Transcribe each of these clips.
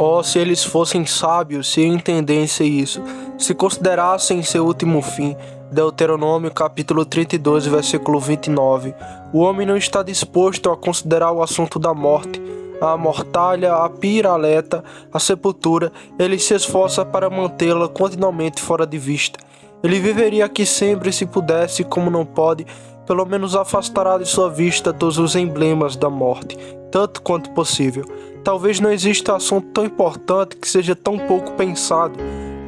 Oh, se eles fossem sábios, se entendessem isso, se considerassem seu último fim. Deuteronômio capítulo 32, versículo 29. O homem não está disposto a considerar o assunto da morte, a mortalha, a piraleta, a sepultura. Ele se esforça para mantê-la continuamente fora de vista. Ele viveria aqui sempre se pudesse, como não pode, pelo menos afastará de sua vista todos os emblemas da morte, tanto quanto possível. Talvez não exista assunto tão importante que seja tão pouco pensado.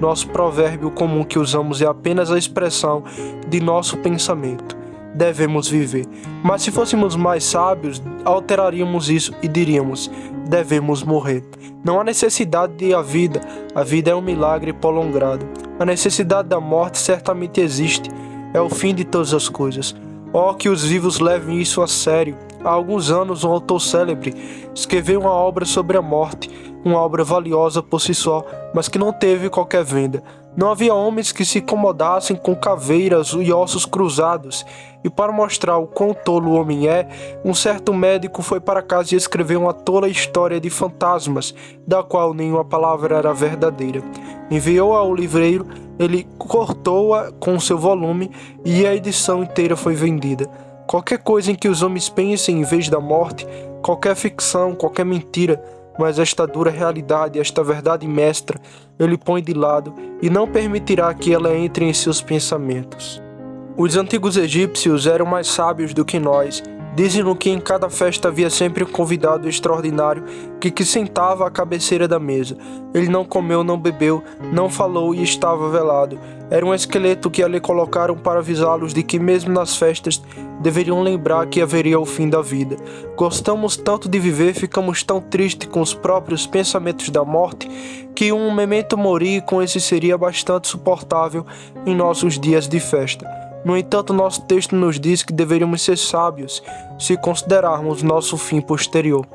Nosso provérbio comum que usamos é apenas a expressão de nosso pensamento. Devemos viver. Mas se fôssemos mais sábios, alteraríamos isso e diríamos: devemos morrer. Não há necessidade de a vida é um milagre prolongado. A necessidade da morte certamente existe, é o fim de todas as coisas. Oh, que os vivos levem isso a sério. Há alguns anos, um autor célebre escreveu uma obra sobre a morte, uma obra valiosa por si só, mas que não teve qualquer venda. Não havia homens que se incomodassem com caveiras e ossos cruzados, e para mostrar o quão tolo o homem é, um certo médico foi para casa e escreveu uma tola história de fantasmas, da qual nenhuma palavra era verdadeira. Enviou-a ao livreiro, ele cortou-a com seu volume e a edição inteira foi vendida. Qualquer coisa em que os homens pensem em vez da morte, qualquer ficção, qualquer mentira, mas esta dura realidade, esta verdade mestra, ele põe de lado e não permitirá que ela entre em seus pensamentos. Os antigos egípcios eram mais sábios do que nós. Dizem-no que em cada festa havia sempre um convidado extraordinário que sentava à cabeceira da mesa. Ele não comeu, não bebeu, não falou e estava velado. Era um esqueleto que ali colocaram para avisá-los de que mesmo nas festas deveriam lembrar que haveria o fim da vida. Gostamos tanto de viver, ficamos tão tristes com os próprios pensamentos da morte, que um memento mori com esse seria bastante suportável em nossos dias de festa. No entanto, nosso texto nos diz que deveríamos ser sábios se considerarmos nosso fim posterior.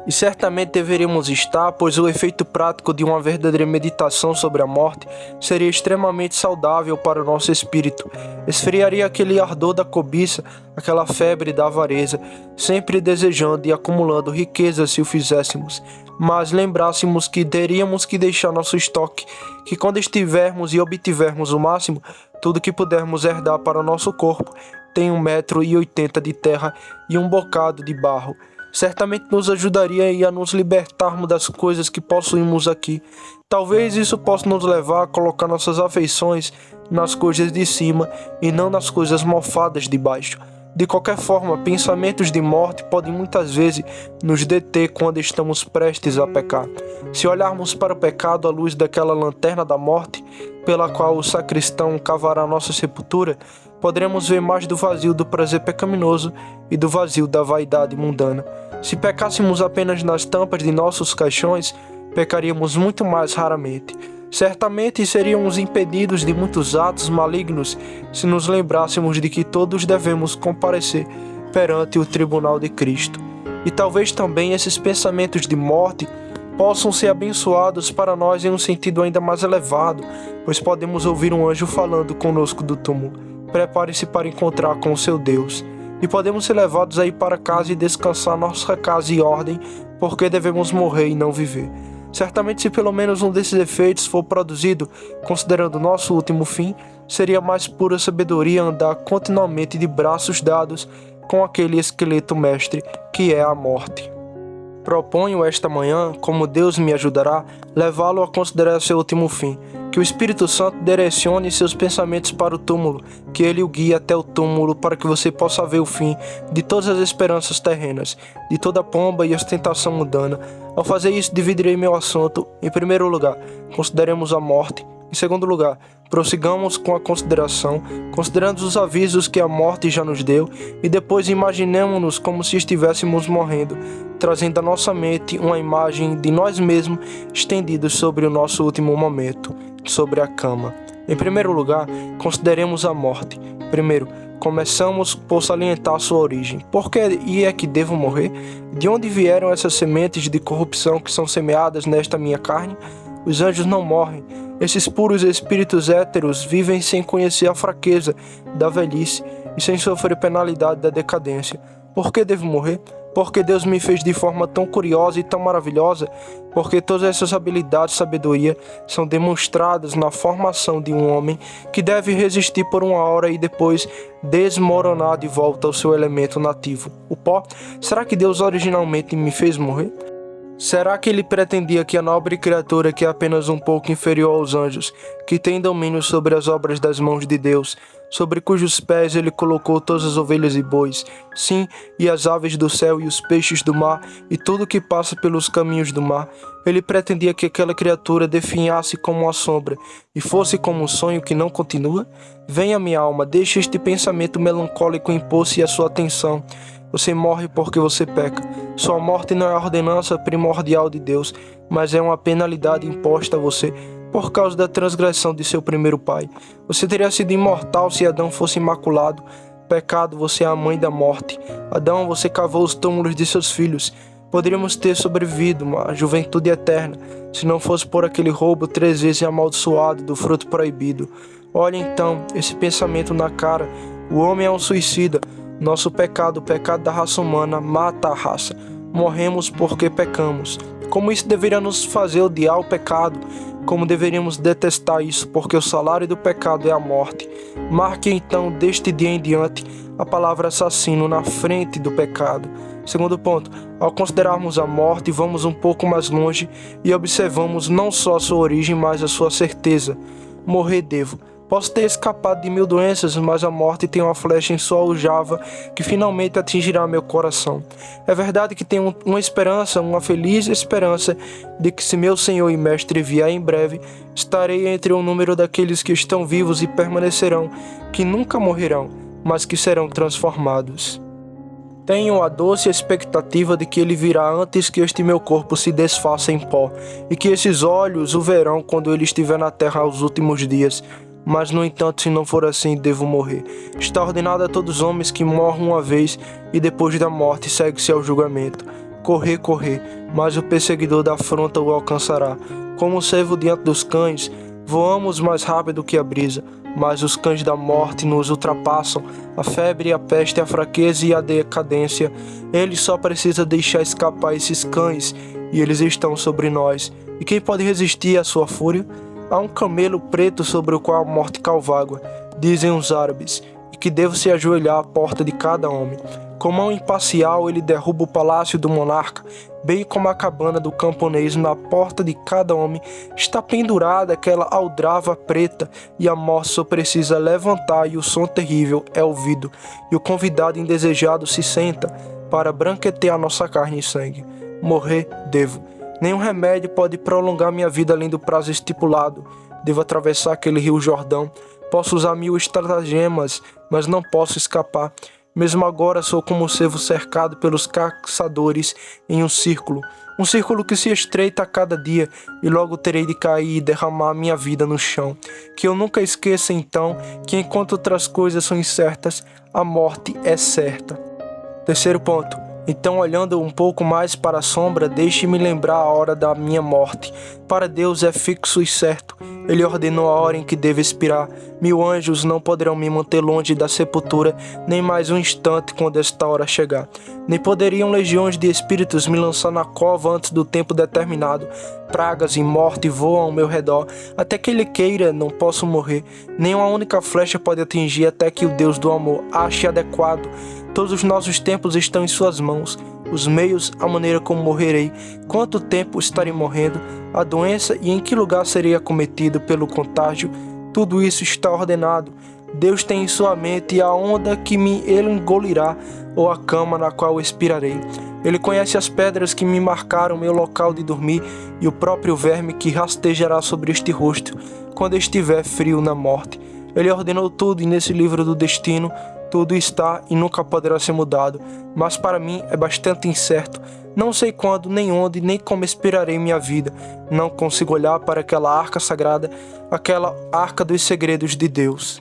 E certamente deveríamos estar, pois o efeito prático de uma verdadeira meditação sobre a morte seria extremamente saudável para o nosso espírito. Esfriaria aquele ardor da cobiça, aquela febre da avareza, sempre desejando e acumulando riquezas se o fizéssemos. Mas lembrássemos que teríamos que deixar nosso estoque, que quando estivermos e obtivermos o máximo, tudo que pudermos herdar para o nosso corpo tem 1,80 m de terra e um bocado de barro. Certamente nos ajudaria a nos libertarmos das coisas que possuímos aqui. Talvez isso possa nos levar a colocar nossas afeições nas coisas de cima e não nas coisas mofadas de baixo. De qualquer forma, pensamentos de morte podem muitas vezes nos deter quando estamos prestes a pecar. Se olharmos para o pecado à luz daquela lanterna da morte, pela qual o sacristão cavará nossa sepultura, poderemos ver mais do vazio do prazer pecaminoso e do vazio da vaidade mundana. Se pecássemos apenas nas tampas de nossos caixões, pecaríamos muito mais raramente. Certamente seríamos impedidos de muitos atos malignos se nos lembrássemos de que todos devemos comparecer perante o tribunal de Cristo. E talvez também esses pensamentos de morte possam ser abençoados para nós em um sentido ainda mais elevado, pois podemos ouvir um anjo falando conosco do túmulo: prepare-se para encontrar com o seu Deus. E podemos ser levados a ir para casa e descansar nossa casa em ordem, porque devemos morrer e não viver. Certamente, se pelo menos um desses efeitos for produzido, considerando nosso último fim, seria mais pura sabedoria andar continuamente de braços dados com aquele esqueleto mestre que é a morte. Proponho esta manhã, como Deus me ajudará, levá-lo a considerar seu último fim. Que o Espírito Santo direcione seus pensamentos para o túmulo, que ele o guie até o túmulo para que você possa ver o fim de todas as esperanças terrenas, de toda pomba e ostentação mundana. Ao fazer isso, dividirei meu assunto. Em primeiro lugar, consideremos a morte. Em segundo lugar, prossigamos com a consideração, considerando os avisos que a morte já nos deu, e depois imaginemos-nos como se estivéssemos morrendo, trazendo à nossa mente uma imagem de nós mesmos estendidos sobre o nosso último momento, sobre a cama. Em primeiro lugar, consideremos a morte. Primeiro, começamos por salientar sua origem. Por que é que devo morrer? De onde vieram essas sementes de corrupção que são semeadas nesta minha carne? Os anjos não morrem. Esses puros espíritos héteros vivem sem conhecer a fraqueza da velhice e sem sofrer penalidade da decadência. Por que devo morrer? Porque Deus me fez de forma tão curiosa e tão maravilhosa, porque todas essas habilidades e sabedoria são demonstradas na formação de um homem que deve resistir por uma hora e depois desmoronar de volta ao seu elemento nativo, o pó. Será que Deus originalmente me fez morrer? Será que ele pretendia que a nobre criatura, que é apenas um pouco inferior aos anjos, que tem domínio sobre as obras das mãos de Deus, sobre cujos pés ele colocou todas as ovelhas e bois, sim, e as aves do céu e os peixes do mar, e tudo que passa pelos caminhos do mar, ele pretendia que aquela criatura definhasse como uma sombra, e fosse como um sonho que não continua? Venha, minha alma, deixe este pensamento melancólico impor-se à sua atenção. Você morre porque você peca. Sua morte não é a ordenança primordial de Deus, mas é uma penalidade imposta a você por causa da transgressão de seu primeiro pai. Você teria sido imortal se Adão fosse imaculado. Pecado, você é a mãe da morte. Adão, você cavou os túmulos de seus filhos. Poderíamos ter sobrevivido uma juventude eterna, se não fosse por aquele roubo 3 vezes amaldiçoado do fruto proibido. Olha então esse pensamento na cara. O homem é um suicida. Nosso pecado, o pecado da raça humana, mata a raça. Morremos porque pecamos. Como isso deveria nos fazer odiar o pecado? Como deveríamos detestar isso, porque o salário do pecado é a morte. Marque então, deste dia em diante, a palavra assassino na frente do pecado. Segundo ponto, ao considerarmos a morte, vamos um pouco mais longe e observamos não só a sua origem, mas a sua certeza. Morrer devo. Posso ter escapado de 1000 doenças, mas a morte tem uma flecha em sua aljava que finalmente atingirá meu coração. É verdade que tenho uma esperança, uma feliz esperança, de que se meu Senhor e Mestre vier em breve, estarei entre o número daqueles que estão vivos e permanecerão, que nunca morrerão, mas que serão transformados. Tenho a doce expectativa de que ele virá antes que este meu corpo se desfaça em pó, e que esses olhos o verão quando ele estiver na terra aos últimos dias. Mas, no entanto, se não for assim, devo morrer. Está ordenado a todos os homens que morram uma vez e depois da morte segue-se ao julgamento. Correr, correr, mas o perseguidor da afronta o alcançará. Como o cervo diante dos cães, voamos mais rápido que a brisa, mas os cães da morte nos ultrapassam. A febre, a peste, a fraqueza e a decadência. Ele só precisa deixar escapar esses cães e eles estão sobre nós. E quem pode resistir à sua fúria? Há um camelo preto sobre o qual a morte calvágua, dizem os árabes, e que devo se ajoelhar à porta de cada homem. Com mão imparcial ele derruba o palácio do monarca, bem como a cabana do camponês. Na porta de cada homem está pendurada aquela aldrava preta, e a morte só precisa levantar e o som terrível é ouvido, e o convidado indesejado se senta para branquetear nossa carne e sangue. Morrer devo. Nenhum remédio pode prolongar minha vida além do prazo estipulado. Devo atravessar aquele rio Jordão. Posso usar 1000 estratagemas, mas não posso escapar. Mesmo agora sou como um cervo cercado pelos caçadores em um círculo que se estreita a cada dia, e logo terei de cair e derramar minha vida no chão. Que eu nunca esqueça então que enquanto outras coisas são incertas, a morte é certa. Terceiro ponto. Então, olhando um pouco mais para a sombra, deixe-me lembrar a hora da minha morte. Para Deus é fixo e certo. Ele ordenou a hora em que devo expirar. 1000 anjos não poderão me manter longe da sepultura, nem mais um instante quando esta hora chegar. Nem poderiam legiões de espíritos me lançar na cova antes do tempo determinado. Pragas e morte voam ao meu redor. Até que ele queira, não posso morrer. Nem uma única flecha pode atingir até que o Deus do amor ache adequado. Todos os nossos tempos estão em suas mãos. Os meios, a maneira como morrerei, quanto tempo estarei morrendo, a doença e em que lugar serei acometido pelo contágio, tudo isso está ordenado. Deus tem em sua mente a onda que me engolirá ou a cama na qual expirarei. Ele conhece as pedras que me marcaram meu local de dormir e o próprio verme que rastejará sobre este rosto quando estiver frio na morte. Ele ordenou tudo e nesse livro do destino tudo está e nunca poderá ser mudado, mas para mim é bastante incerto. Não sei quando, nem onde, nem como expirarei minha vida. Não consigo olhar para aquela arca sagrada, aquela arca dos segredos de Deus.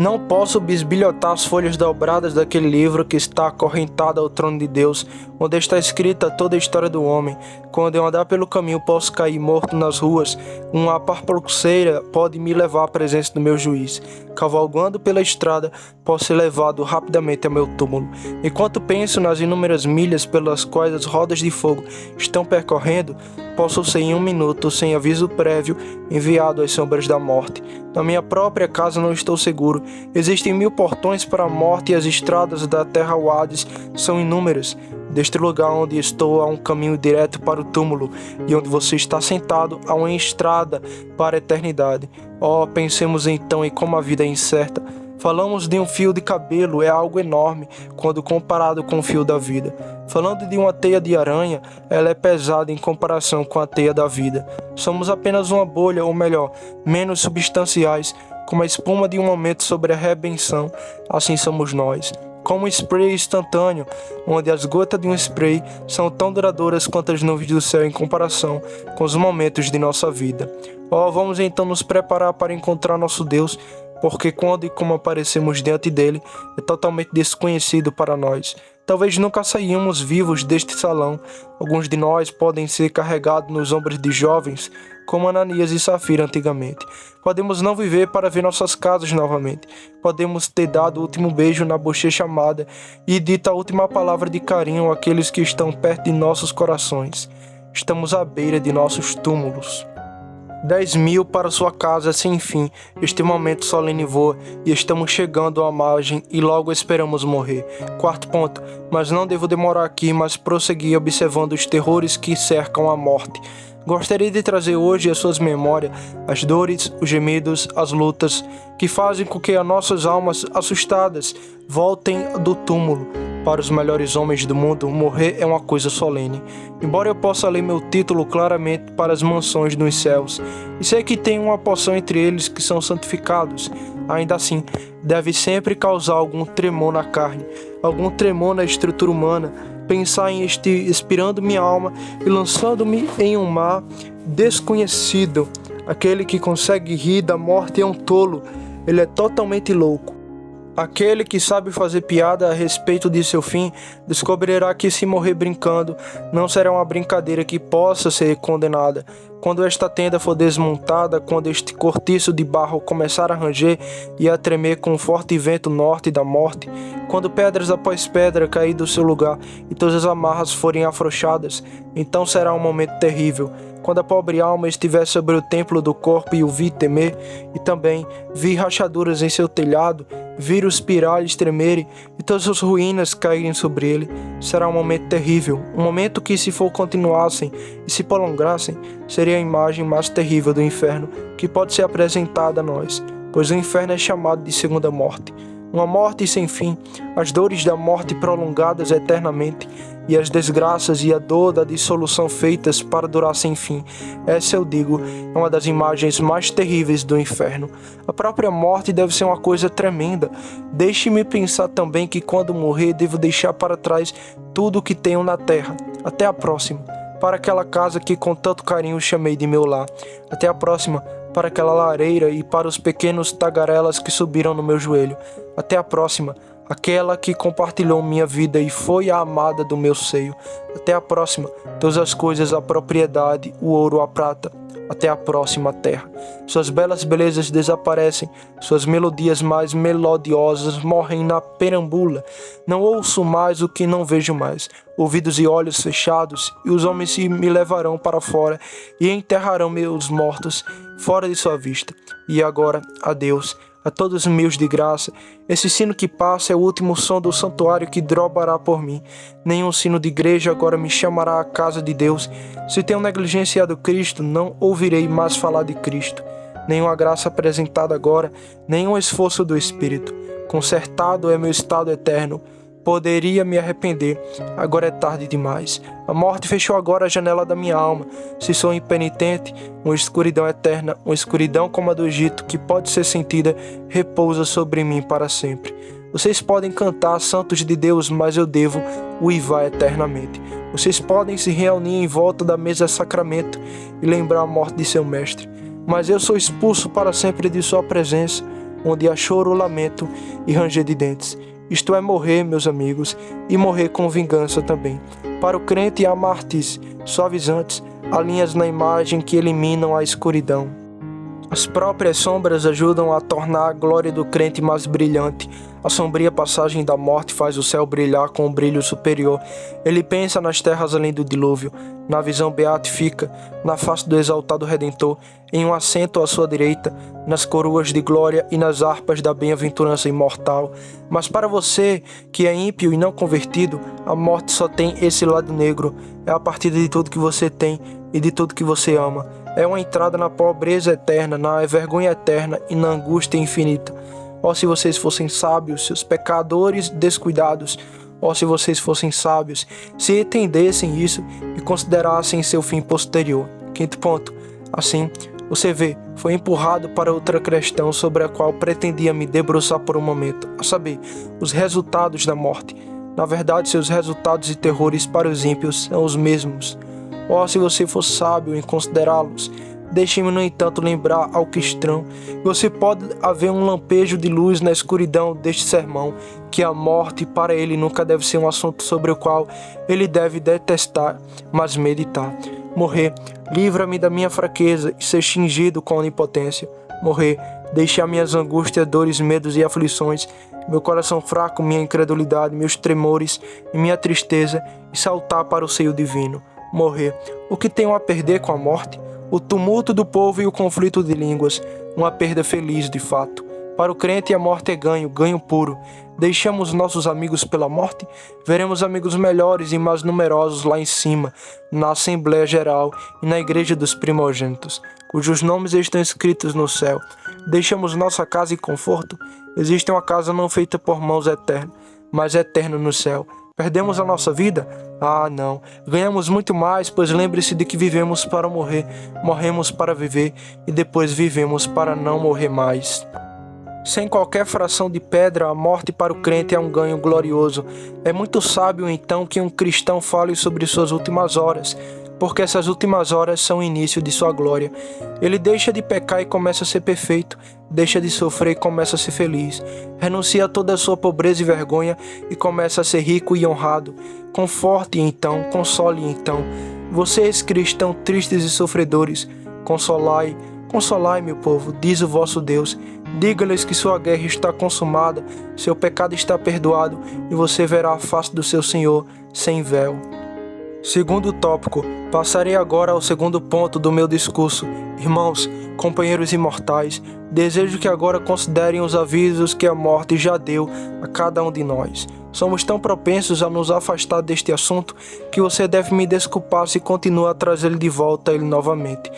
Não posso bisbilhotar as folhas dobradas daquele livro que está acorrentado ao trono de Deus, onde está escrita toda a história do homem. Quando eu andar pelo caminho, posso cair morto nas ruas. Uma parpluceira pode me levar à presença do meu juiz. Cavalgando pela estrada, posso ser levado rapidamente ao meu túmulo. Enquanto penso nas inúmeras milhas pelas quais as rodas de fogo estão percorrendo, posso ser em um minuto, sem aviso prévio, enviado às sombras da morte. Na minha própria casa não estou seguro. Existem 1000 portões para a morte e as estradas da terra ao Hades são inúmeras. Deste lugar onde estou há um caminho direto para o túmulo, e onde você está sentado há uma estrada para a eternidade. Oh, pensemos então em como a vida é incerta. Falamos de um fio de cabelo, é algo enorme quando comparado com o fio da vida. Falando de uma teia de aranha, ela é pesada em comparação com a teia da vida. Somos apenas uma bolha, ou melhor, menos substanciais, como a espuma de um momento sobre a rebenção, assim somos nós. Como um spray instantâneo, onde as gotas de um spray são tão duradouras quanto as nuvens do céu em comparação com os momentos de nossa vida. Oh, vamos então nos preparar para encontrar nosso Deus, porque quando e como aparecemos diante dele é totalmente desconhecido para nós. Talvez nunca saímos vivos deste salão. Alguns de nós podem ser carregados nos ombros de jovens, como Ananias e Safira antigamente. Podemos não viver para ver nossas casas novamente. Podemos ter dado o último beijo na bochecha amada e dito a última palavra de carinho àqueles que estão perto de nossos corações. Estamos à beira de nossos túmulos. 10.000 para sua casa sem fim. Este momento solene voa e estamos chegando à margem e logo esperamos morrer. Quarto ponto, mas não devo demorar aqui, mas prosseguir observando os terrores que cercam a morte. Gostaria de trazer hoje às suas memórias as dores, os gemidos, as lutas que fazem com que as nossas almas assustadas voltem do túmulo. Para os melhores homens do mundo, morrer é uma coisa solene. Embora eu possa ler meu título claramente para as mansões dos céus, e sei que tem uma porção entre eles que são santificados, ainda assim, deve sempre causar algum tremor na carne, algum tremor na estrutura humana, pensar em expirando minha alma e lançando-me em um mar desconhecido. Aquele que consegue rir da morte é um tolo, ele é totalmente louco. Aquele que sabe fazer piada a respeito de seu fim, descobrirá que se morrer brincando, não será uma brincadeira que possa ser condenada. Quando esta tenda for desmontada, quando este cortiço de barro começar a ranger e a tremer com o forte vento norte da morte, quando pedras após pedra cair do seu lugar e todas as amarras forem afrouxadas, então será um momento terrível. Quando a pobre alma estiver sobre o templo do corpo e o vi temer, e também vi rachaduras em seu telhado, vir os piralhos tremerem e todas as ruínas caírem sobre ele, será um momento terrível, um momento que, se for continuassem e se prolongassem, seria a imagem mais terrível do inferno que pode ser apresentada a nós, pois o inferno é chamado de segunda morte. Uma morte sem fim, as dores da morte prolongadas eternamente, e as desgraças e a dor da dissolução feitas para durar sem fim. Essa, eu digo, é uma das imagens mais terríveis do inferno. A própria morte deve ser uma coisa tremenda. Deixe-me pensar também que quando morrer devo deixar para trás tudo o que tenho na terra. Até a próxima. Para aquela casa que com tanto carinho chamei de meu lar. Até a próxima. Para aquela lareira e para os pequenos tagarelas que subiram no meu joelho. Até a próxima, aquela que compartilhou minha vida e foi a amada do meu seio. Até a próxima, todas as coisas, a propriedade, o ouro, a prata. Até a próxima terra. Suas belas belezas desaparecem, suas melodias mais melodiosas morrem na perambula. Não ouço mais o que não vejo mais, ouvidos e olhos fechados, e os homens me levarão para fora e enterrarão meus mortos fora de sua vista. E agora, adeus a todos os meus de graça. Esse sino que passa é o último som do santuário que drobará por mim. Nenhum sino de igreja agora me chamará à casa de Deus. Se tenho negligenciado Cristo, não ouvirei mais falar de Cristo. Nenhuma graça apresentada agora, nenhum esforço do Espírito. Consertado é meu estado eterno. Poderia me arrepender, agora é tarde demais. A morte fechou agora a janela da minha alma. Se sou impenitente, uma escuridão eterna, uma escuridão como a do Egito, que pode ser sentida, repousa sobre mim para sempre. Vocês podem cantar santos de Deus, mas eu devo uivar eternamente. Vocês podem se reunir em volta da mesa sacramento e lembrar a morte de seu mestre. Mas eu sou expulso para sempre de sua presença. onde há choro, lamento e ranger de dentes. Isto é morrer, meus amigos, e morrer com vingança também. Para o crente há mártires suavizantes, há linhas na imagem que eliminam a escuridão. As próprias sombras ajudam a tornar a glória do crente mais brilhante. A sombria passagem da morte faz o céu brilhar com um brilho superior. Ele pensa nas terras além do dilúvio, na visão beatifica, na face do exaltado Redentor, em um assento à sua direita, nas coroas de glória e nas harpas da bem-aventurança imortal. Mas para você, que é ímpio e não convertido, a morte só tem esse lado negro. É a partida de tudo que você tem e de tudo que você ama. É uma entrada na pobreza eterna, na vergonha eterna e na angústia infinita. Ó, se vocês fossem sábios, seus pecadores descuidados. Ó, se vocês fossem sábios, se entendessem isso e considerassem seu fim posterior. Quinto ponto. Assim, você vê, foi empurrado para outra questão sobre a qual pretendia me debruçar por um momento, a saber, os resultados da morte. Na verdade, seus resultados e terrores para os ímpios são os mesmos. Ó, se você for sábio em considerá-los, deixe-me, no entanto, lembrar ao cristão que você pode haver um lampejo de luz na escuridão deste sermão, que a morte para ele nunca deve ser um assunto sobre o qual ele deve detestar, mas meditar. Morrer, livra-me da minha fraqueza e ser cingido com a onipotência. Morrer, deixe as minhas angústias, dores, medos e aflições, meu coração fraco, minha incredulidade, meus tremores e minha tristeza, e saltar para o seio divino. Morrer, o que tenho a perder com a morte? O tumulto do povo e o conflito de línguas, uma perda feliz de fato. Para o crente a morte é ganho, ganho puro. Deixamos nossos amigos pela morte? Veremos amigos melhores e mais numerosos lá em cima, na Assembleia Geral e na Igreja dos Primogênitos, cujos nomes estão escritos no céu. Deixamos nossa casa e conforto? Existe uma casa não feita por mãos eternas, mas eterna no céu. Perdemos a nossa vida? Ah, não. Ganhamos muito mais, pois lembre-se de que vivemos para morrer, morremos para viver e depois vivemos para não morrer mais. Sem qualquer fração de pedra, a morte para o crente é um ganho glorioso. É muito sábio, então, que um cristão fale sobre suas últimas horas, porque essas últimas horas são o início de sua glória. Ele deixa de pecar e começa a ser perfeito, deixa de sofrer e começa a ser feliz, renuncia a toda a sua pobreza e vergonha e começa a ser rico e honrado. Conforte então, console então. Vocês cristãos tristes e sofredores, consolai, consolai meu povo, diz o vosso Deus. Diga-lhes que sua guerra está consumada, seu pecado está perdoado e você verá a face do seu Senhor sem véu. Segundo tópico, passarei agora ao segundo ponto do meu discurso. Irmãos, companheiros imortais, desejo que agora considerem os avisos que a morte já deu a cada um de nós. Somos tão propensos a nos afastar deste assunto que você deve me desculpar se continua a trazê-lo de volta a ele novamente.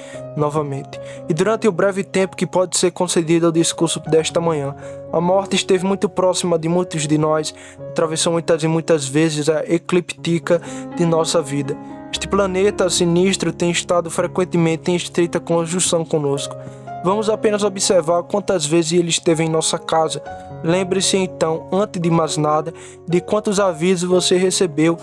E durante o breve tempo que pode ser concedido ao discurso desta manhã, a morte esteve muito próxima de muitos de nós, atravessou muitas e muitas vezes a eclíptica de nossa vida. Este planeta sinistro tem estado frequentemente em estreita conjunção conosco. Vamos apenas observar quantas vezes ele esteve em nossa casa. Lembre-se então, antes de mais nada, de quantos avisos você recebeu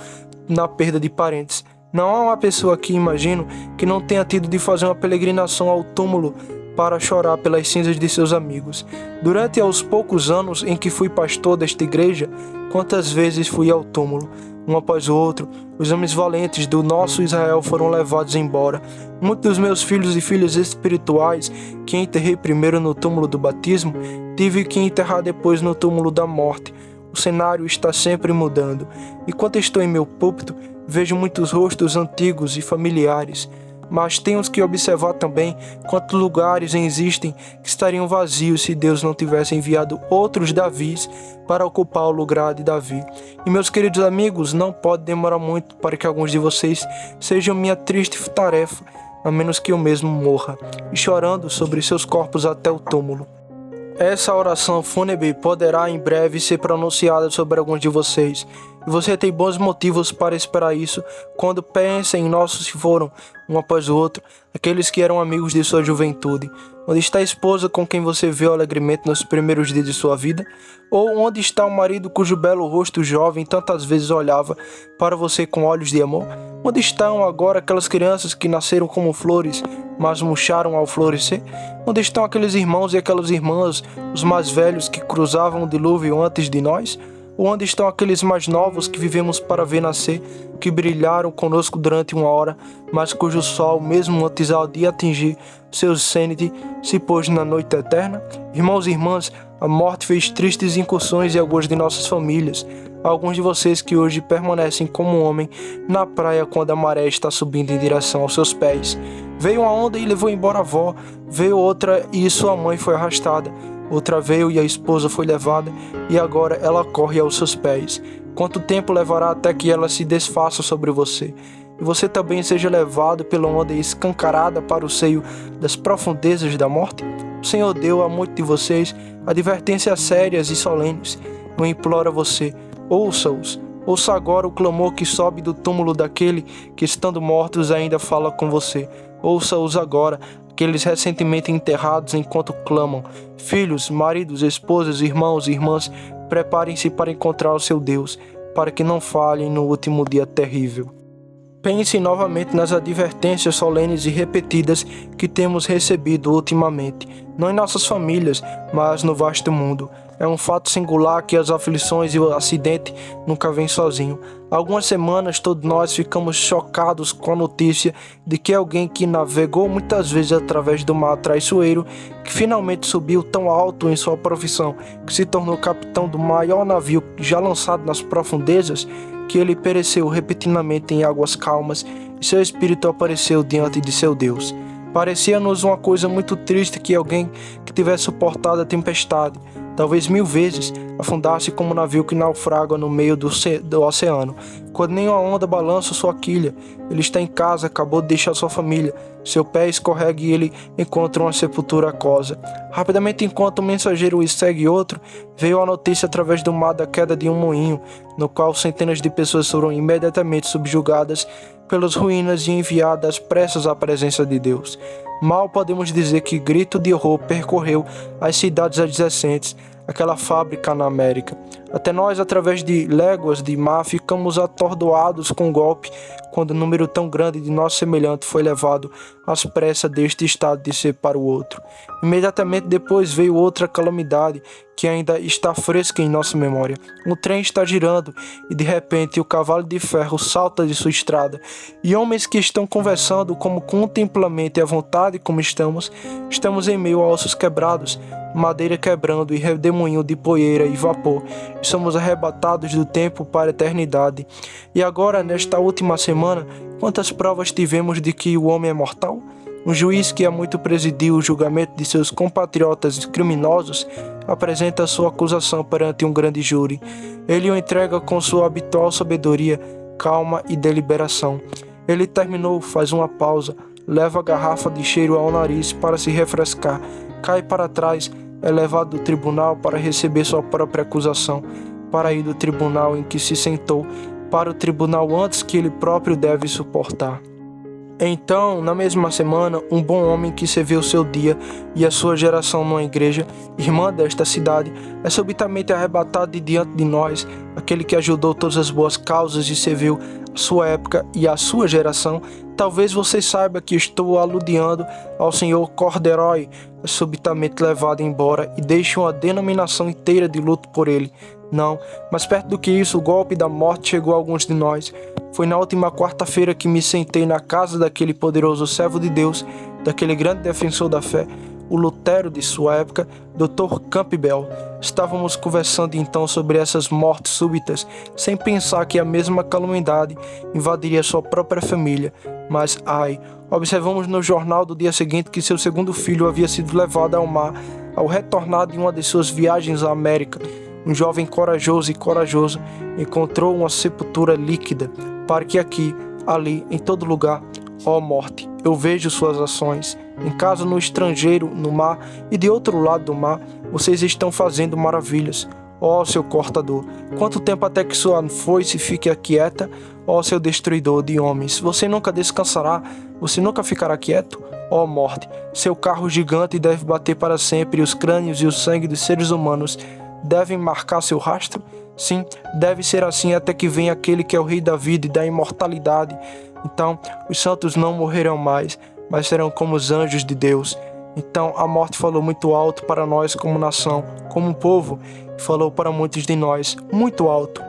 na perda de parentes. Não há uma pessoa aqui, imagino, que não tenha tido de fazer uma peregrinação ao túmulo para chorar pelas cinzas de seus amigos. Durante os poucos anos em que fui pastor desta igreja, quantas vezes fui ao túmulo? Um após o outro, os homens valentes do nosso Israel foram levados embora. Muitos dos meus filhos e filhas espirituais, que enterrei primeiro no túmulo do batismo, tive que enterrar depois no túmulo da morte. O cenário está sempre mudando. Enquanto estou em meu púlpito, vejo muitos rostos antigos e familiares. Mas temos que observar também quantos lugares existem que estariam vazios se Deus não tivesse enviado outros Davis para ocupar o lugar de Davi. E meus queridos amigos, não pode demorar muito para que alguns de vocês sejam minha triste tarefa, a menos que eu mesmo morra, e chorando sobre seus corpos até o túmulo. Essa oração fúnebre poderá em breve ser pronunciada sobre alguns de vocês. E você tem bons motivos para esperar isso quando pensa em nossos que foram, um após o outro, aqueles que eram amigos de sua juventude. Onde está a esposa com quem você viu alegremente nos primeiros dias de sua vida? Ou onde está o marido cujo belo rosto jovem tantas vezes olhava para você com olhos de amor? Onde estão agora aquelas crianças que nasceram como flores, mas murcharam ao florescer? Onde estão aqueles irmãos e aquelas irmãs, os mais velhos que cruzavam o dilúvio antes de nós? Ou onde estão aqueles mais novos que vivemos para ver nascer, que brilharam conosco durante uma hora, mas cujo sol, mesmo antes de atingir seu zênite, se pôs na noite eterna? Irmãos e irmãs, a morte fez tristes incursões em algumas de nossas famílias. Alguns de vocês que hoje permanecem como um homem na praia quando a maré está subindo em direção aos seus pés. Veio uma onda e levou embora a avó, veio outra e sua mãe foi arrastada. Outra veio e a esposa foi levada, e agora ela corre aos seus pés. Quanto tempo levará até que ela se desfaça sobre você? E você também seja levado pela onda escancarada para o seio das profundezas da morte? O Senhor deu a muitos de vocês advertências sérias e solenes. Eu imploro a você, ouça-os. Ouça agora o clamor que sobe do túmulo daquele que, estando mortos, ainda fala com você. Ouça-os agora, aqueles recentemente enterrados enquanto clamam. Filhos, maridos, esposas, irmãos e irmãs, preparem-se para encontrar o seu Deus, para que não falhem no último dia terrível. Pense novamente nas advertências solenes e repetidas que temos recebido ultimamente, não em nossas famílias, mas no vasto mundo. É um fato singular que as aflições e o acidente nunca vêm sozinho. Há algumas semanas todos nós ficamos chocados com a notícia de que alguém que navegou muitas vezes através do mar traiçoeiro, que finalmente subiu tão alto em sua profissão, que se tornou capitão do maior navio já lançado nas profundezas, que ele pereceu repentinamente em águas calmas e seu espírito apareceu diante de seu Deus. Parecia-nos uma coisa muito triste que alguém que tivesse suportado a tempestade, talvez 1000 vezes, afundasse como um navio que naufraga no meio do oceano, quando nenhuma onda balança sua quilha. Ele está em casa, acabou de deixar sua família, seu pé escorrega e ele encontra uma sepultura aquosa. Rapidamente, enquanto um mensageiro segue outro, veio a notícia através do mar da queda de um moinho, no qual centenas de pessoas foram imediatamente subjugadas pelas ruínas e enviadas pressas à presença de Deus. Mal podemos dizer que grito de horror percorreu as cidades adjacentes, aquela fábrica na América. Até nós, através de léguas de mar, ficamos atordoados com o golpe, quando um número tão grande de nossos semelhantes foi levado às pressas deste estado de ser para o outro. Imediatamente depois veio outra calamidade, que ainda está fresca em nossa memória. O trem está girando e de repente o cavalo de ferro salta de sua estrada e homens que estão conversando como contemplamente à vontade como estamos em meio a ossos quebrados, madeira quebrando e redemoinho de poeira e vapor, e somos arrebatados do tempo para a eternidade. E agora, nesta última semana, quantas provas tivemos de que o homem é mortal? Um juiz que há muito presidiu o julgamento de seus compatriotas criminosos apresenta sua acusação perante um grande júri. Ele o entrega com sua habitual sabedoria, calma e deliberação. Ele terminou, faz uma pausa, leva a garrafa de cheiro ao nariz para se refrescar, cai para trás, é levado do tribunal para receber sua própria acusação, para ir do tribunal em que se sentou para o tribunal antes que ele próprio deve suportar. Então, na mesma semana, um bom homem que serviu seu dia e a sua geração numa igreja, irmã desta cidade, é subitamente arrebatado de diante de nós, aquele que ajudou todas as boas causas e serviu a sua época e a sua geração. Talvez você saiba que estou aludindo ao senhor Corderoy, é subitamente levado embora e deixa uma denominação inteira de luto por ele. Não, mas perto do que isso, o golpe da morte chegou a alguns de nós. Foi na última quarta-feira que me sentei na casa daquele poderoso servo de Deus, daquele grande defensor da fé, o Lutero de sua época, Dr. Campbell. Estávamos conversando então sobre essas mortes súbitas, sem pensar que a mesma calamidade invadiria sua própria família. Mas, observamos no jornal do dia seguinte que seu segundo filho havia sido levado ao mar ao retornar de uma de suas viagens à América. Um jovem corajoso encontrou uma sepultura líquida, para que aqui, ali, em todo lugar, ó morte, eu vejo suas ações. Em casa, no estrangeiro, no mar e de outro lado do mar, vocês estão fazendo maravilhas. ó seu cortador? Quanto tempo até que sua foice fique quieta, ó seu destruidor de homens? Você nunca descansará, você nunca ficará quieto? Ó morte, seu carro gigante deve bater para sempre, e os crânios e o sangue dos seres humanos devem marcar seu rastro? Sim, deve ser assim até que venha aquele que é o Rei da vida e da imortalidade. Então, os santos não morrerão mais, mas serão como os anjos de Deus. Então, a morte falou muito alto para nós como nação, como povo, e falou para muitos de nós, muito alto,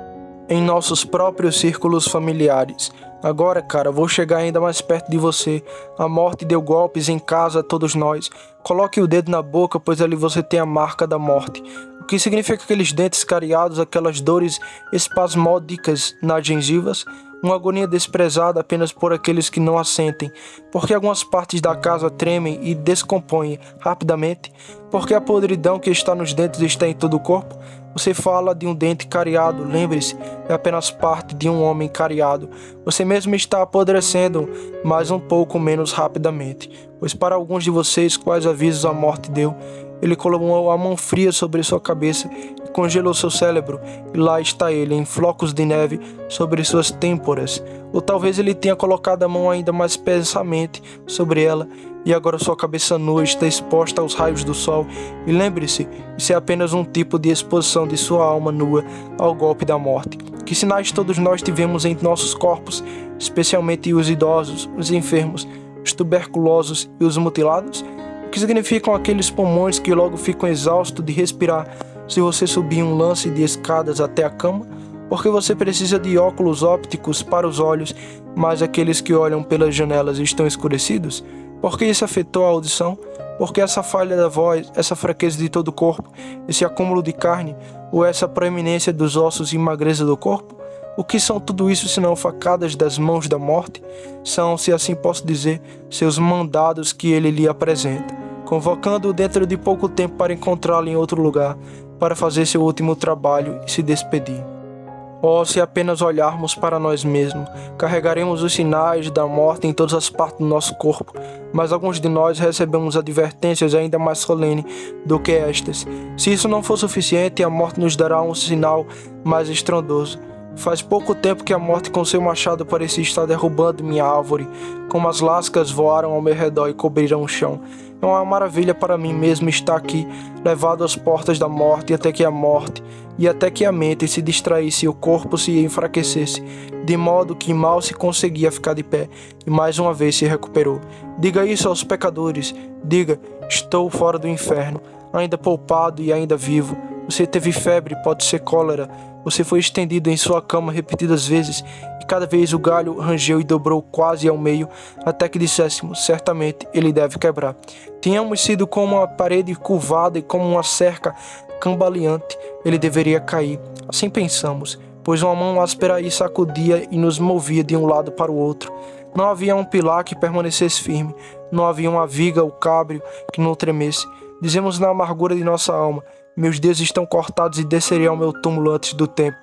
em nossos próprios círculos familiares. Agora, cara, vou chegar ainda mais perto de você. A morte deu golpes em casa a todos nós. Coloque o dedo na boca, pois ali você tem a marca da morte. O que significa aqueles dentes cariados, aquelas dores espasmódicas nas gengivas? Uma agonia desprezada apenas por aqueles que não a sentem. Porque algumas partes da casa tremem e descompõem rapidamente? Porque a podridão que está nos dentes está em todo o corpo? Você fala de um dente cariado, lembre-se, é apenas parte de um homem cariado. Você mesmo está apodrecendo, mas um pouco menos rapidamente. Pois para alguns de vocês, quais avisos a morte deu? Ele colocou a mão fria sobre sua cabeça e congelou seu cérebro, e lá está ele, em flocos de neve, sobre suas têmporas. Ou talvez ele tenha colocado a mão ainda mais pesamente sobre ela, e agora sua cabeça nua está exposta aos raios do sol. E lembre-se, isso é apenas um tipo de exposição de sua alma nua ao golpe da morte. Que sinais todos nós tivemos em nossos corpos, especialmente os idosos, os enfermos, os tuberculosos e os mutilados? O que significam aqueles pulmões que logo ficam exaustos de respirar se você subir um lance de escadas até a cama? Porque você precisa de óculos ópticos para os olhos, mas aqueles que olham pelas janelas estão escurecidos? Porque isso afetou a audição? Porque essa falha da voz, essa fraqueza de todo o corpo, esse acúmulo de carne, ou essa proeminência dos ossos e magreza do corpo? O que são tudo isso senão facadas das mãos da morte? São, se assim posso dizer, seus mandados que ele lhe apresenta, convocando-o dentro de pouco tempo para encontrá-lo em outro lugar, para fazer seu último trabalho e se despedir. Oh, se apenas olharmos para nós mesmos, carregaremos os sinais da morte em todas as partes do nosso corpo, mas alguns de nós recebemos advertências ainda mais solenes do que estas. Se isso não for suficiente, a morte nos dará um sinal mais estrondoso. Faz pouco tempo que a morte com seu machado parecia estar derrubando minha árvore, como as lascas voaram ao meu redor e cobriram o chão. É uma maravilha para mim mesmo estar aqui, levado às portas da morte, até que a mente se distraísse e o corpo se enfraquecesse, de modo que mal se conseguia ficar de pé, e mais uma vez se recuperou. Diga isso aos pecadores, diga, estou fora do inferno, ainda poupado e ainda vivo. Você teve febre, pode ser cólera. Você foi estendido em sua cama repetidas vezes, e cada vez o galho rangeu e dobrou quase ao meio, até que disséssemos, certamente ele deve quebrar. Tínhamos sido como uma parede curvada e como uma cerca cambaleante, ele deveria cair. Assim pensamos, pois uma mão áspera aí sacudia e nos movia de um lado para o outro. Não havia um pilar que permanecesse firme, não havia uma viga ou cábrio que não tremesse. Dizemos na amargura de nossa alma, meus dias estão cortados e descerei ao meu túmulo antes do tempo.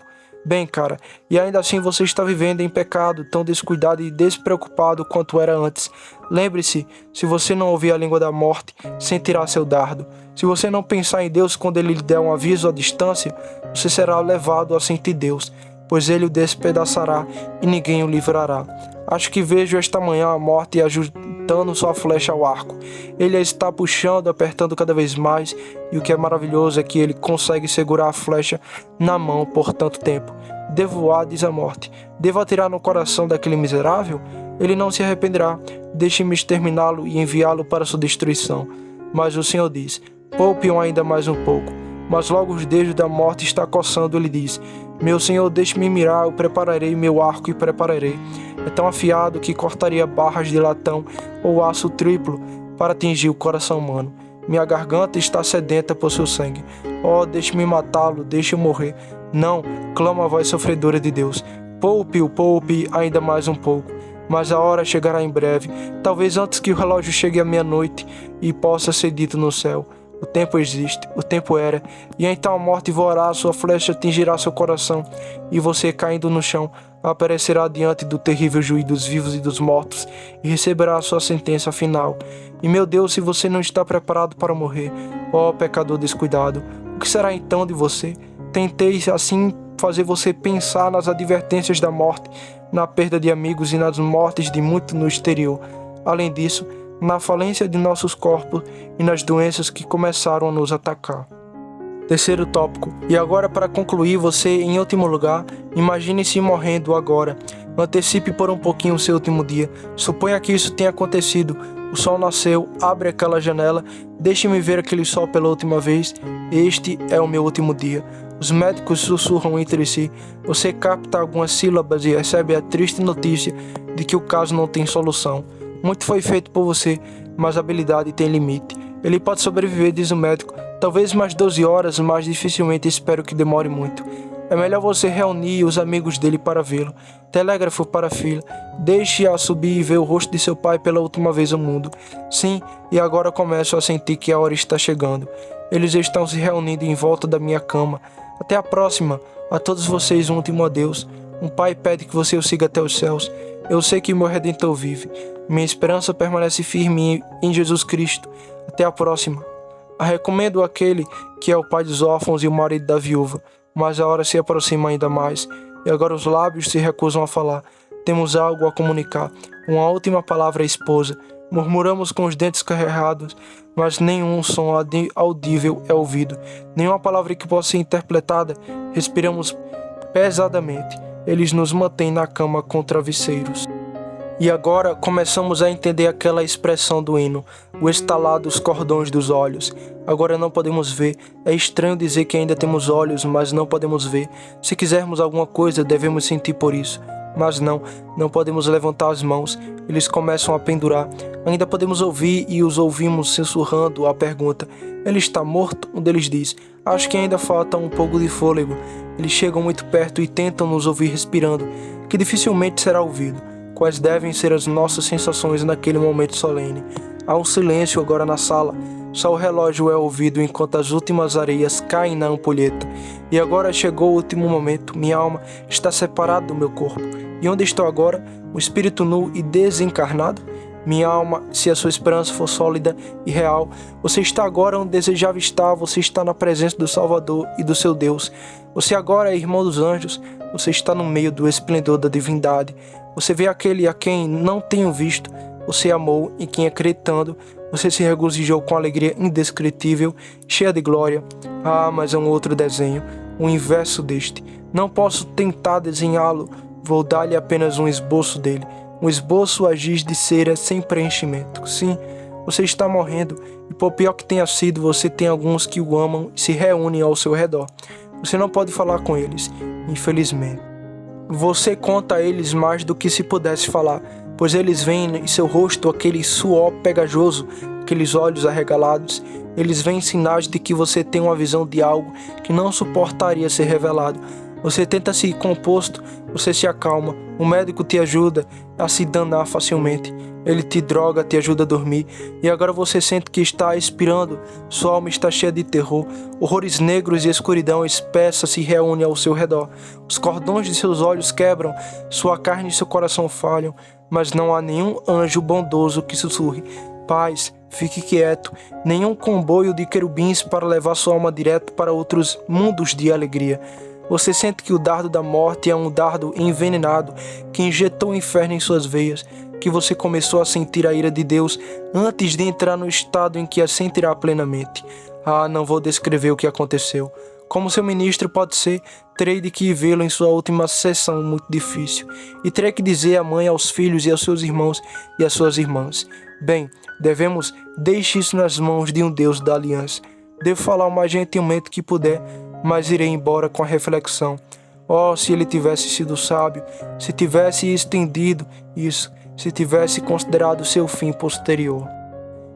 Bem, cara, e ainda assim você está vivendo em pecado, tão descuidado e despreocupado quanto era antes. Lembre-se, se você não ouvir a língua da morte, sentirá seu dardo. Se você não pensar em Deus quando ele lhe der um aviso à distância, você será levado a sentir Deus, pois ele o despedaçará e ninguém o livrará. Acho que vejo esta manhã a morte ajustando sua flecha ao arco. Ele a está puxando, apertando cada vez mais, e o que é maravilhoso é que ele consegue segurar a flecha na mão por tanto tempo. Devo a, diz a morte, devo atirar no coração daquele miserável? Ele não se arrependerá, deixe-me exterminá-lo e enviá-lo para sua destruição. Mas o Senhor diz, poupe-o ainda mais um pouco. Mas logo os dedos da morte está coçando, ele diz, meu Senhor, deixe-me mirar, eu prepararei meu arco e prepararei. É tão afiado que cortaria barras de latão ou aço triplo para atingir o coração humano. Minha garganta está sedenta por seu sangue. Oh, deixe-me matá-lo, deixe-o morrer. Não, clama a voz sofredora de Deus. Poupe-o, poupe ainda mais um pouco. Mas a hora chegará em breve, talvez antes que o relógio chegue à meia-noite e possa ser dito no céu. O tempo existe, o tempo era, e então a morte voará, sua flecha atingirá seu coração, e você, caindo no chão, aparecerá diante do terrível juiz dos vivos e dos mortos, e receberá a sua sentença final. E meu Deus, se você não está preparado para morrer, ó pecador descuidado, o que será então de você? tentei assim fazer você pensar nas advertências da morte, na perda de amigos e nas mortes de muito no exterior. Além disso, na falência de nossos corpos e nas doenças que começaram a nos atacar. Terceiro tópico. E agora, para concluir, você, em último lugar, imagine-se morrendo agora. Antecipe por um pouquinho o seu último dia. Suponha que isso tenha acontecido. O sol nasceu, abre aquela janela, deixe-me ver aquele sol pela última vez. Este é o meu último dia. Os médicos sussurram entre si. Você capta algumas sílabas e recebe a triste notícia de que o caso não tem solução. Muito foi feito por você, mas a habilidade tem limite. Ele pode sobreviver, diz o médico. Talvez mais 12 horas, mas dificilmente espero que demore muito. É melhor você reunir os amigos dele para vê-lo. Telégrafo para a filha. Deixe-a subir e ver o rosto de seu pai pela última vez no mundo. Sim, e agora começo a sentir que a hora está chegando. Eles estão se reunindo em volta da minha cama. Até a próxima. A todos vocês um último adeus. Um pai pede que você o siga até os céus. Eu sei que meu Redentor vive. Minha esperança permanece firme em Jesus Cristo. Até a próxima. Recomendo aquele que é o pai dos órfãos e o marido da viúva. Mas a hora se aproxima ainda mais. E agora os lábios se recusam a falar. Temos algo a comunicar. Uma última palavra à esposa. Murmuramos com os dentes carregados, mas nenhum som audível é ouvido. Nenhuma palavra que possa ser interpretada. Respiramos pesadamente. Eles nos mantêm na cama com travesseiros. E agora começamos a entender aquela expressão do hino, o estalar dos cordões dos olhos. Agora não podemos ver. É estranho dizer que ainda temos olhos, mas não podemos ver. Se quisermos alguma coisa, devemos sentir por isso. Mas não podemos levantar as mãos. Eles começam a pendurar. Ainda podemos ouvir e os ouvimos sussurrando a pergunta: ele está morto? Um deles diz: acho que ainda falta um pouco de fôlego. Eles chegam muito perto e tentam nos ouvir respirando, que dificilmente será ouvido. Quais devem ser as nossas sensações naquele momento solene? Há um silêncio agora na sala. Só o relógio é ouvido enquanto as últimas areias caem na ampulheta. E agora chegou o último momento. Minha alma está separada do meu corpo. E onde estou agora? O espírito nu e desencarnado? Minha alma, se a sua esperança for sólida e real, você está agora onde desejava estar, você está na presença do Salvador e do seu Deus. Você agora é irmão dos anjos, você está no meio do esplendor da divindade. Você vê aquele a quem não tenho visto, você amou e quem acreditando, você se regozijou com alegria indescritível, cheia de glória. Ah, mas é um outro desenho, o inverso deste. Não posso tentar desenhá-lo, vou dar-lhe apenas um esboço dele. Um esboço a giz de cera sem preenchimento. Sim, você está morrendo, e por pior que tenha sido, você tem alguns que o amam e se reúnem ao seu redor. Você não pode falar com eles, infelizmente. Você conta a eles mais do que se pudesse falar, pois eles veem em seu rosto aquele suor pegajoso, aqueles olhos arregalados. Eles veem sinais de que você tem uma visão de algo que não suportaria ser revelado. Você tenta se composto, você se acalma, o médico te ajuda a se danar facilmente. Ele te droga, te ajuda a dormir, e agora você sente que está expirando, sua alma está cheia de terror, horrores negros e escuridão espessa se reúnem ao seu redor. Os cordões de seus olhos quebram, sua carne e seu coração falham, mas não há nenhum anjo bondoso que sussurre: paz, fique quieto, nenhum comboio de querubins para levar sua alma direto para outros mundos de alegria. Você sente que o dardo da morte é um dardo envenenado que injetou o inferno em suas veias, que você começou a sentir a ira de Deus antes de entrar no estado em que a sentirá plenamente. Ah, não vou descrever o que aconteceu. Como seu ministro pode ser, terei de que vê-lo em sua última sessão muito difícil, e terei que dizer à mãe, aos filhos e aos seus irmãos e às suas irmãs: bem, deixe isso nas mãos de um Deus da aliança. Devo falar o mais gentilmente que puder, mas irei embora com a reflexão: oh, se ele tivesse sido sábio, se tivesse estendido isso, se tivesse considerado seu fim posterior.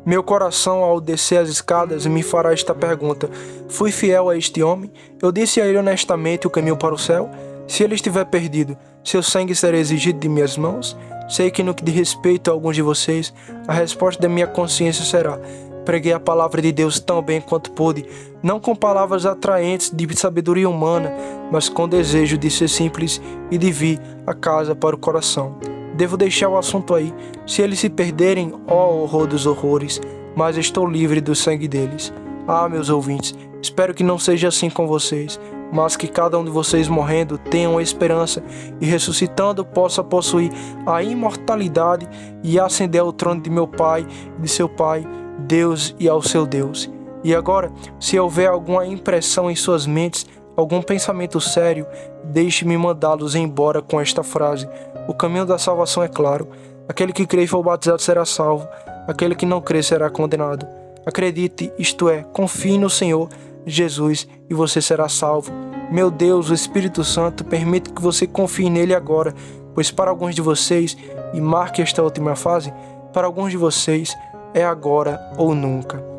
Meu coração, ao descer as escadas, me fará esta pergunta: fui fiel a este homem? Eu disse a ele honestamente o caminho para o céu? Se ele estiver perdido, seu sangue será exigido de minhas mãos? Sei que no que diz respeito a alguns de vocês, a resposta da minha consciência será: preguei a palavra de Deus tão bem quanto pude, não com palavras atraentes de sabedoria humana, mas com desejo de ser simples e de vir a casa para o coração. Devo deixar o assunto aí. Se eles se perderem, ó horror dos horrores, mas estou livre do sangue deles. Ah, meus ouvintes, espero que não seja assim com vocês. mas que cada um de vocês morrendo tenha uma esperança e ressuscitando possa possuir a imortalidade e ascender ao trono de meu Pai e de seu Pai, Deus e ao seu Deus. E agora, se houver alguma impressão em suas mentes, algum pensamento sério, deixe-me mandá-los embora com esta frase: o caminho da salvação é claro. Aquele que crê e for batizado será salvo, aquele que não crê será condenado. Acredite, isto é, confie no Senhor Jesus e você será salvo. Meu Deus, o Espírito Santo permite que você confie nele agora, pois para alguns de vocês, e marque esta última fase, para alguns de vocês é agora ou nunca.